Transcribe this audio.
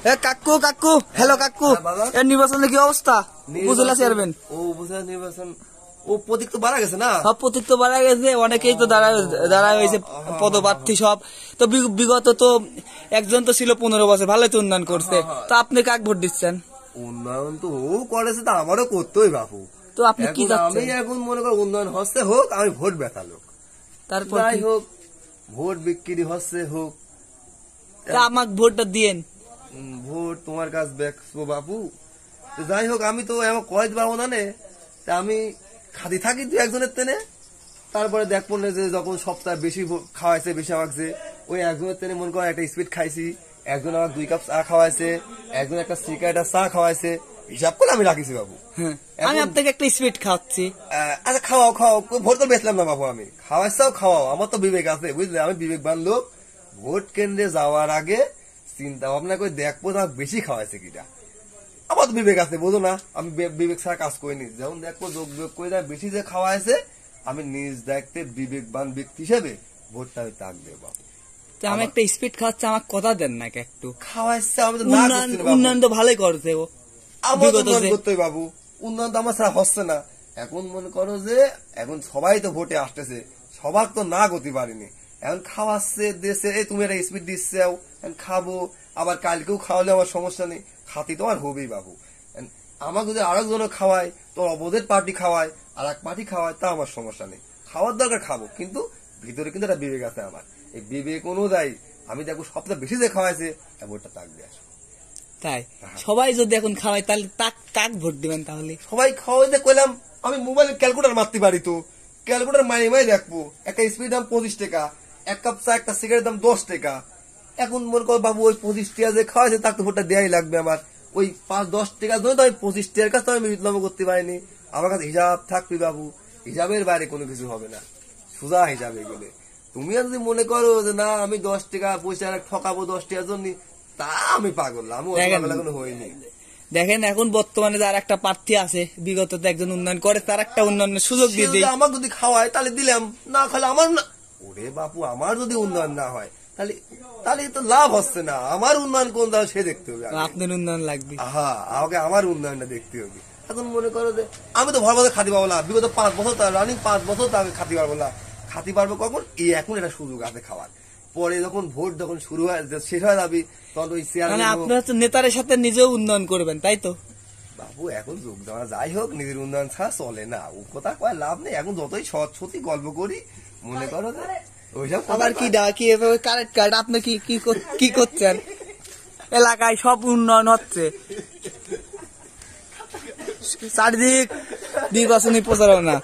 কাকু কাকু হ্যালো কাকু, এর নির্বাচনের কি অবস্থা? উপজেলা চেয়ারম্যান ও উপজেলা নির্বাচন ও প্রতীক তো বাড়া গেছে না? সব প্রতীক তো বাড়া গেছে, অনেকেই তো দাঁড়ায় হয়েছে পদপ্রার্থী সব। তো বিগত তো একজন তো ছিল 15 বছর, ভালো তো উন্নয়ন করছে। তো আপনি কাক ভোট দিচ্ছেন? উন্নয়ন তো ও করেছে, তো আমারও করতেই বাপু। তো আপনি কি আমি এখন মনে করি উন্নয়ন হচ্ছে হোক, আমি ভোট বেতালো তারপর যাই হোক, ভোট বিক্রি হচ্ছে হোক, আমাকে ভোটটা দিয়েন। ভোট তোমার কাছে বেচবো বাপু। যাই হোক, আমি তো এমন কয়েদ পাবো না, আমি খাদি থাকি দু একজনের তেনে। তারপরে দেখবো না যে যখন সপ্তাহে বেশি খাওয়াইছে, বেশি আমাকে ওই একজনের তেনে মনে করো একটা স্পিড খাইছি, একজন আমাকে 2 কাপ চা খাওয়াইছে, একজন একটা সিগারেট চা খাওয়াইছে, হিসাব করে আমি রাখিছি বাবু। আমি আপনাকে একটা স্পিড খাওয়াচ্ছি। আচ্ছা খাওয়াও খাওয়াও, ভোট তো বেচলাম না বাবু, আমি খাওয়াইছাও খাওয়াও, আমার তো বিবেক আছে বুঝলে, আমি বিবেকবান লোক। ভোট কেন্দ্রে যাওয়ার আগে চিন্তা ভাবনা করে দেখবো না বেশি খাওয়াইছে কিটা, আমার তো বিবেক আছে বোঝো না, আমি বিবেক ছাড়া কাজ করিনি। যেমন দেখবো যোগ বিয়োগ করে বেশি যে খাওয়াইছে, আমি নিজ দায়িত্বে বিবেকবান ব্যক্তি হিসেবে ভোটটা আমি তাক দেবো। আমি একটা স্পিড খাওয়াচ্ছি, আমার কথা দেন না একটু। খাওয়াইছে আমি তো উন্নয়ন তো ভালোই করছে ও, আমার করতে বাবু, উন্নয়ন তো আমার ছাড়া হচ্ছে না। এখন মনে করো যে এখন সবাই তো ভোটে আসতেছে, সবার তো না গতি পারিনি, এখন খাওয়াচ্ছে দেশে, তুমি একটা স্পিড দিচ্ছে খাবো, আবার কালকেও খাওয়ালে আমার সমস্যা নেই, খাতি তোমার হবেই বাবু। আমার যদি আরেকজনও খাওয়ায়, তোর অপোজিট পার্টি খাওয়ায়, আর এক পার্টি খাওয়ায়, তা আমার সমস্যা নেই, খাওয়ার দরকার খাবো, কিন্তু ভিতরে কিন্তু একটা বিবেক আছে আমার। এই বিবেক অনুযায়ী আমি দেখবো সবচেয়ে বেশি যে খাওয়াইছে ভোটটা তাকবে আসবো। তাই সবাই যদি এখন খাওয়ায় তাহলে কাক ভোট দিবেন? তাহলে সবাই খাওয়াইতে কইলাম, আমি মোবাইলে ক্যালকুলেটার মারতে পারি, তো ক্যালকুলেটার মারি দেখবো একটা স্পিড দাম 25 টাকা, এক কাপ চা একটা সিগারেট দাম 10 টাকা। এখন মনে কর বাবু ওই 25 টাকা যে খাওয়াইছে তাকে তো ভোটটা দেওয়াই লাগবে আমার। ওই 5-10 টাকার জন্য তো আমি 25 টাকার কাছে আমি বিদ্যমান করতে পারিনি। আমার কাছে হিসাব থাকবি বাবু, হিসাবের বাইরে কোনো কিছু হবে না, সোজা হিসাব এগুলো। তুমি যদি মনে করো যে না আমি 10 টাকা পয়সা ঠকাবো 10 টাকার জন্য, তা আমি পাগল, আমি কোনো হইনি। দেখেন এখন বর্তমানে যার একটা প্রার্থী আছে, বিগত একজন উন্নয়ন করে, তার একটা উন্নয়নের সুযোগ দিয়ে দিই। আমার যদি খাওয়ায় তাহলে দিলাম, না খালে আমার না। ওরে বাপু, আমার যদি উন্নয়ন না হয় তাহলে তাহলে তো লাভ হচ্ছে না। আমার উন্নয়ন কোন তাহলে সে দেখতে হবে, আপনার উন্নয়ন লাগবে। হ্যাঁ, আমাকে আমার উন্নয়নটা দেখতে হবে। এখন মনে করো যে আমি তো ভর খাতি পাবো না, বিগত 5 বছর রানিং 5 বছর তো আমি খাতি পারবো না। খাতি পারবো কখন? এই এখন একটা সুযোগ আছে খাওয়ার, পরে যখন ভোট যখন শুরু হয় শেষ হয়ে যাবি তখন ওই আপনি হচ্ছে নেতারের সাথে নিজেও উন্নয়ন করবেন, তাই তো বাবু? এখন যোগ দেওয়া যাই হোক, নিজের উন্নয়ন ছাড়া চলে না, ও কথা কয় লাভ নেই। এখন যতই সত্যি গল্প করি মনে করো ওইসব আবার কি ডাকি কারেক্ট কার্ড। আপনি কি করছেন? এলাকায় সব উন্নয়ন হচ্ছে, চারিদিক নির্বাচনী প্রচারণা।